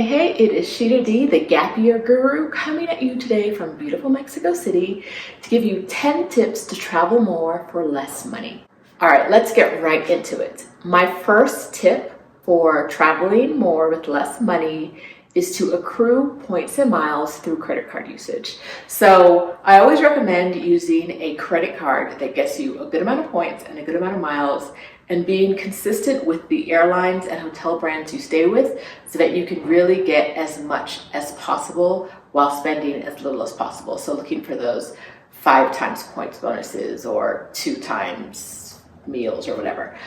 Hey, it is Sheeta D, the Gap Year Guru, coming at you today from beautiful Mexico City to give you 10 tips to travel more for less money. All right, let's get right into it. My first tip for traveling more with less money is to accrue points and miles through credit card usage. So I always recommend using a credit card that gets you a good amount of points and a good amount of miles, and being consistent with the airlines and hotel brands you stay with so that you can really get as much as possible while spending as little as possible. So looking for those 5 times points bonuses or 2 times meals or whatever.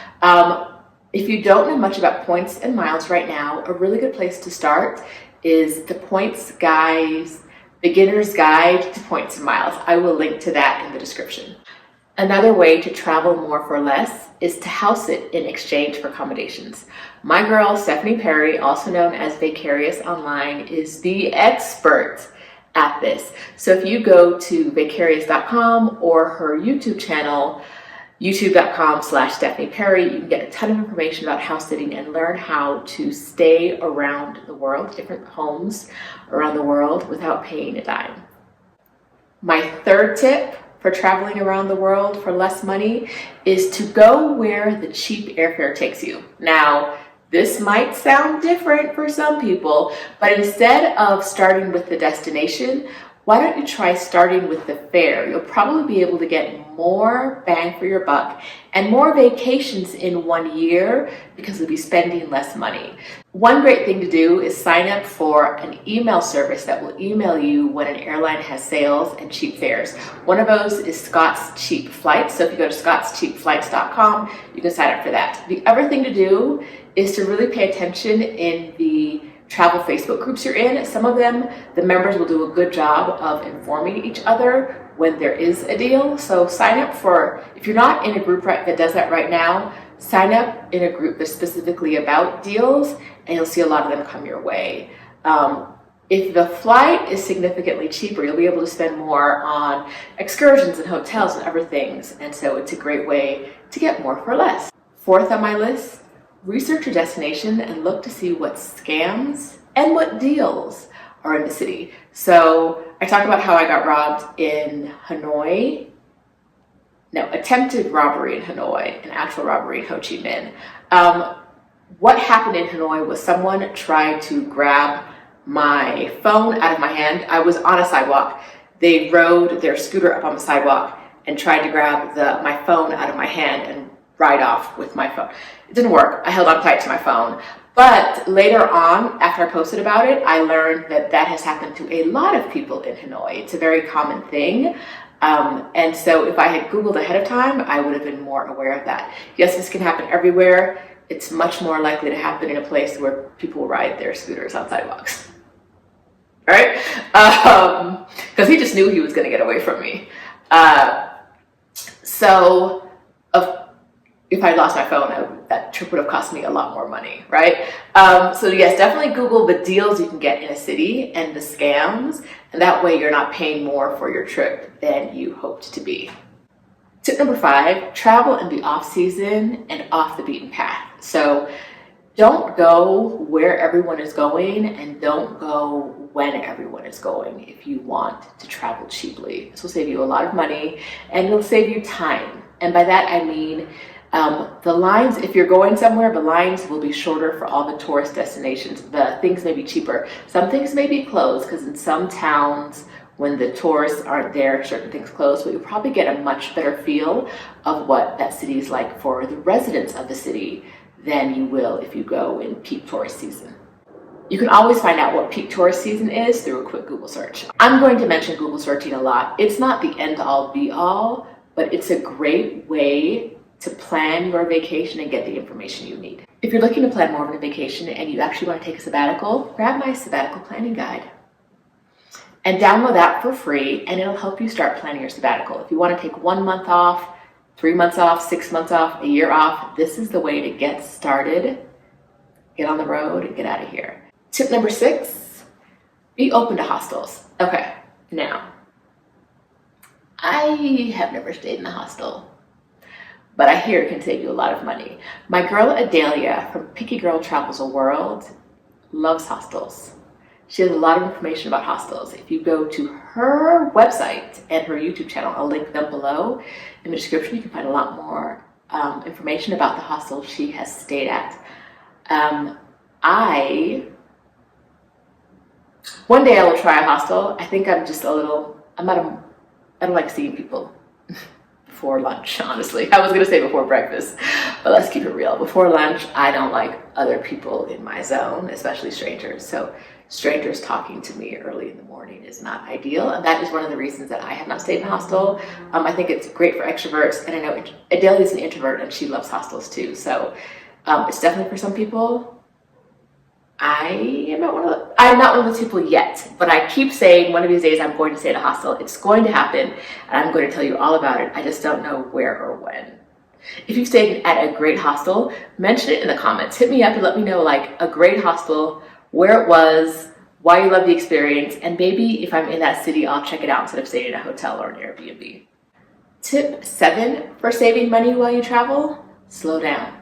If you don't know much about points and miles right now, a really good place to start is the Points Guy's Beginner's Guide to Points and Miles. I will link to that in the description. Another way to travel more for less is to house it in exchange for accommodations. My girl, Stephanie Perry, also known as Vicarious Online, is the expert at this. So if you go to vicarious.com or her YouTube channel, youtube.com/Stephanie Perry, you can get a ton of information about house sitting and learn how to stay around the world, different homes around the world without paying a dime. My third tip for traveling around the world for less money is to go where the cheap airfare takes you. Now, this might sound different for some people, but instead of starting with the destination, why don't you try starting with the fare? You'll probably be able to get more bang for your buck and more vacations in 1 year because you'll be spending less money. One great thing to do is sign up for an email service that will email you when an airline has sales and cheap fares. One of those is Scott's Cheap Flights. So if you go to scottscheapflights.com, you can sign up for that. The other thing to do is to really pay attention in the travel Facebook groups you're in. Some of them, the members will do a good job of informing each other when there is a deal. So sign up for, if you're not in a group that does that right now, sign up in a group that's specifically about deals, and you'll see a lot of them come your way. If the flight is significantly cheaper, you'll be able to spend more on excursions and hotels and other things. And so it's a great way to get more for less. Fourth on my list, research your destination and look to see what scams and what deals are in the city. So I talk about how I got robbed in Hanoi. No, attempted robbery in Hanoi, an actual robbery in Ho Chi Minh. What happened in Hanoi was someone tried to grab my phone out of my hand. I was on a sidewalk. They rode their scooter up on the sidewalk and tried to grab my phone out of my hand and ride off with my phone. It didn't work. I held on tight to my phone. But later on, after I posted about it, I learned that that has happened to a lot of people in Hanoi. It's a very common thing. And so if I had Googled ahead of time, I would have been more aware of that. Yes, this can happen everywhere. It's much more likely to happen in a place where people ride their scooters on sidewalks. All right? Because he just knew he was going to get away from me. If I lost my phone, that trip would have cost me a lot more money, right? So yes, definitely Google the deals you can get in a city and the scams, and that way you're not paying more for your trip than you hoped to be. Tip number 5, travel and be off season and off the beaten path. So don't go where everyone is going and don't go when everyone is going if you want to travel cheaply. This will save you a lot of money and it'll save you time. And by that I mean the lines, if you're going somewhere, the lines will be shorter for all the tourist destinations. The things may be cheaper. Some things may be closed because in some towns, when the tourists aren't there, certain things close, but you'll probably get a much better feel of what that city is like for the residents of the city than you will if you go in peak tourist season. You can always find out what peak tourist season is through a quick Google search. I'm going to mention Google searching a lot. It's not the end-all be-all, but it's a great way to plan your vacation and get the information you need. If you're looking to plan more of a vacation and you actually want to take a sabbatical, grab my sabbatical planning guide and download that for free, and it'll help you start planning your sabbatical. If you want to take 1 month off, 3 months off, 6 months off, a year off, this is the way to get started, get on the road, and get out of here. Tip number 6, be open to hostels. Okay, now, I have never stayed in a hostel, but I hear it can save you a lot of money. My girl Adelia from Picky Girl Travels a World loves hostels. She has a lot of information about hostels. If you go to her website and her YouTube channel, I'll link them below in the description. You can find a lot more information about the hostel she has stayed at. One day I will try a hostel. I think I don't like seeing people before lunch, honestly. I was gonna say before breakfast, but let's keep it real. Before lunch, I don't like other people in my zone, especially strangers. So strangers talking to me early in the morning is not ideal. And that is one of the reasons that I have not stayed in a hostel. I think it's great for extroverts. And I know Adele is an introvert and she loves hostels too. So it's definitely for some people. I'm not one of those people yet, but I keep saying one of these days I'm going to stay at a hostel. It's going to happen, and I'm going to tell you all about it. I just don't know where or when. If you've stayed at a great hostel, mention it in the comments. Hit me up and let me know like a great hostel, where it was, why you love the experience, and maybe if I'm in that city, I'll check it out instead of staying in a hotel or an Airbnb. Tip 7 for saving money while you travel: slow down.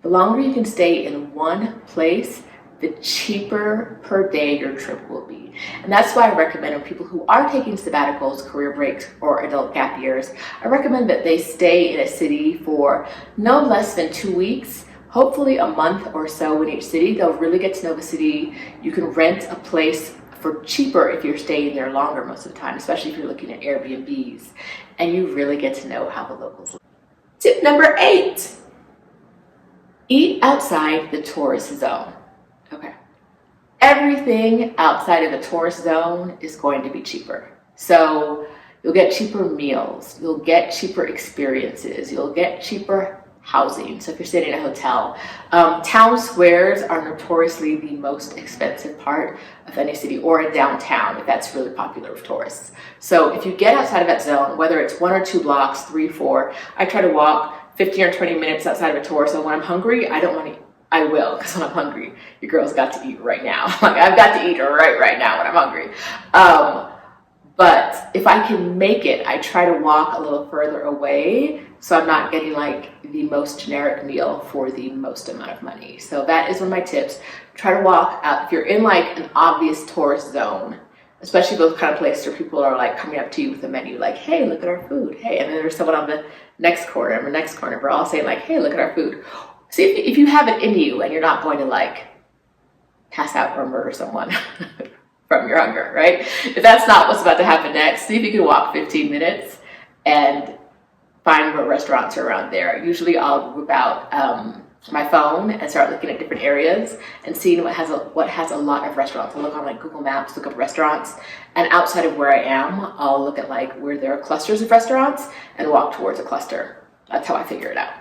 The longer you can stay in one place, the cheaper per day your trip will be. And that's why I recommend when people who are taking sabbaticals, career breaks, or adult gap years, I recommend that they stay in a city for no less than 2 weeks, hopefully a month or so in each city. They'll really get to know the city. You can rent a place for cheaper if you're staying there longer most of the time, especially if you're looking at Airbnbs, and you really get to know how the locals live. Tip number 8, eat outside the tourist zone. Okay. Everything outside of the tourist zone is going to be cheaper. So you'll get cheaper meals, you'll get cheaper experiences, you'll get cheaper housing. So if you're staying in a hotel, town squares are notoriously the most expensive part of any city, or a downtown if that's really popular with tourists. So if you get outside of that zone, whether it's 1 or 2 blocks, 3, 4, I try to walk 15 or 20 minutes outside of a tourist zone. When I'm hungry, I will, because when I'm hungry, your girl's got to eat right now. Like I've got to eat right now when I'm hungry. But if I can make it, I try to walk a little further away so I'm not getting like the most generic meal for the most amount of money. So that is one of my tips. Try to walk out. If you're in like an obvious tourist zone, especially those kind of places where people are like coming up to you with a menu like, hey, look at our food. Hey, and then there's someone on the next corner, we're all saying like, hey, look at our food. See, if you have it in you and you're not going to like pass out or murder someone from your hunger, right? If that's not what's about to happen next, see if you can walk 15 minutes and find what restaurants are around there. Usually I'll whip out my phone and start looking at different areas and seeing what has a lot of restaurants. I'll look on like Google Maps, look up restaurants, and outside of where I am, I'll look at like where there are clusters of restaurants and walk towards a cluster. That's how I figure it out.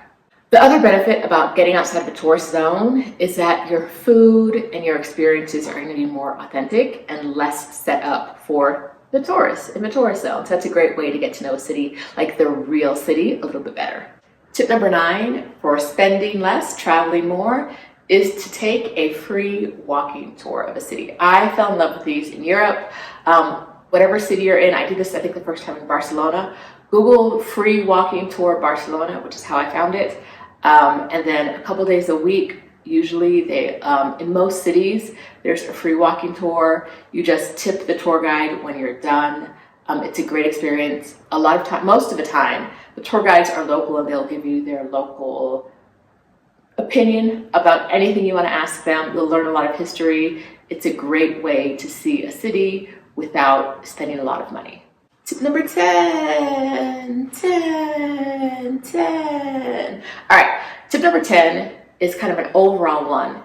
The other benefit about getting outside of a tourist zone is that your food and your experiences are going to be more authentic and less set up for the tourists in the tourist zone. So that's a great way to get to know a city, like the real city, a little bit better. Tip number 9 for spending less, traveling more, is to take a free walking tour of a city. I fell in love with these in Europe. Whatever city you're in, I did this I think the first time in Barcelona. Google free walking tour Barcelona, which is how I found it. And then a couple days a week, usually in most cities, there's a free walking tour. You just tip the tour guide when you're done. It's a great experience. A lot of time, most of the time, the tour guides are local and they'll give you their local opinion about anything you want to ask them. You'll learn a lot of history. It's a great way to see a city without spending a lot of money. Tip number 10. All right, tip number 10 is kind of an overall one.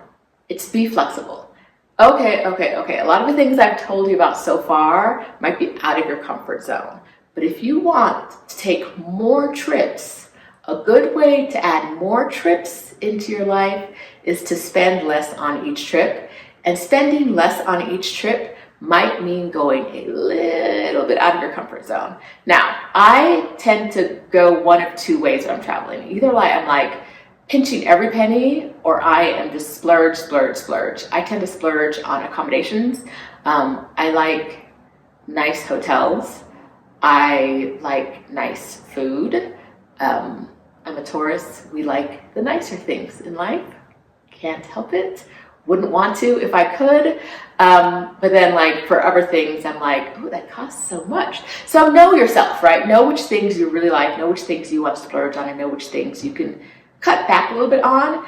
It's be flexible. Okay. A lot of the things I've told you about so far might be out of your comfort zone. But if you want to take more trips, a good way to add more trips into your life is to spend less on each trip. And spending less on each trip might mean going a little bit out of your comfort zone. Now, I tend to go one of 2 ways when I'm traveling. Either I'm like pinching every penny, or I am just splurge. I tend to splurge on accommodations. I like nice hotels. I like nice food. I'm a tourist. We like the nicer things in life. Can't help it. Wouldn't want to if I could. But then like for other things, I'm like, oh, that costs so much. So know yourself, right? Know which things you really like, know which things you want to splurge on, and know which things you can cut back a little bit on.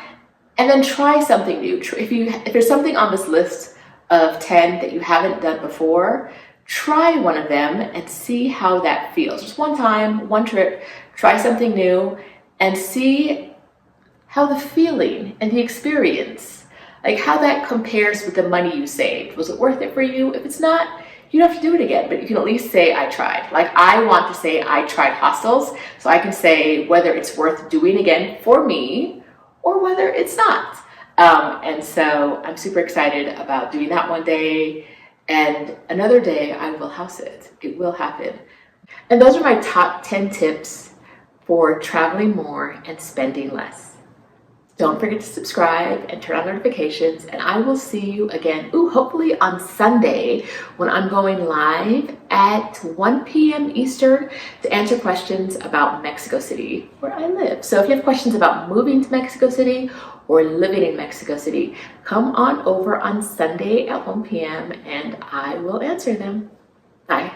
And then try something new. If there's something on this list of 10 that you haven't done before, try one of them and see how that feels. Just one time, one trip, try something new and see how the feeling and the experience, like how that compares with the money you saved. Was it worth it for you? If it's not, you don't have to do it again, but you can at least say, I tried. Like I want to say I tried Hostels, so I can say whether it's worth doing again for me or whether it's not. And so I'm super excited about doing that one day, and another day I will house it. It will happen. And those are my top 10 tips for traveling more and spending less. Don't forget to subscribe and turn on notifications, and I will see you again, hopefully on Sunday when I'm going live at 1 p.m. Eastern to answer questions about Mexico City, where I live. So if you have questions about moving to Mexico City or living in Mexico City, come on over on Sunday at 1 p.m. and I will answer them. Bye.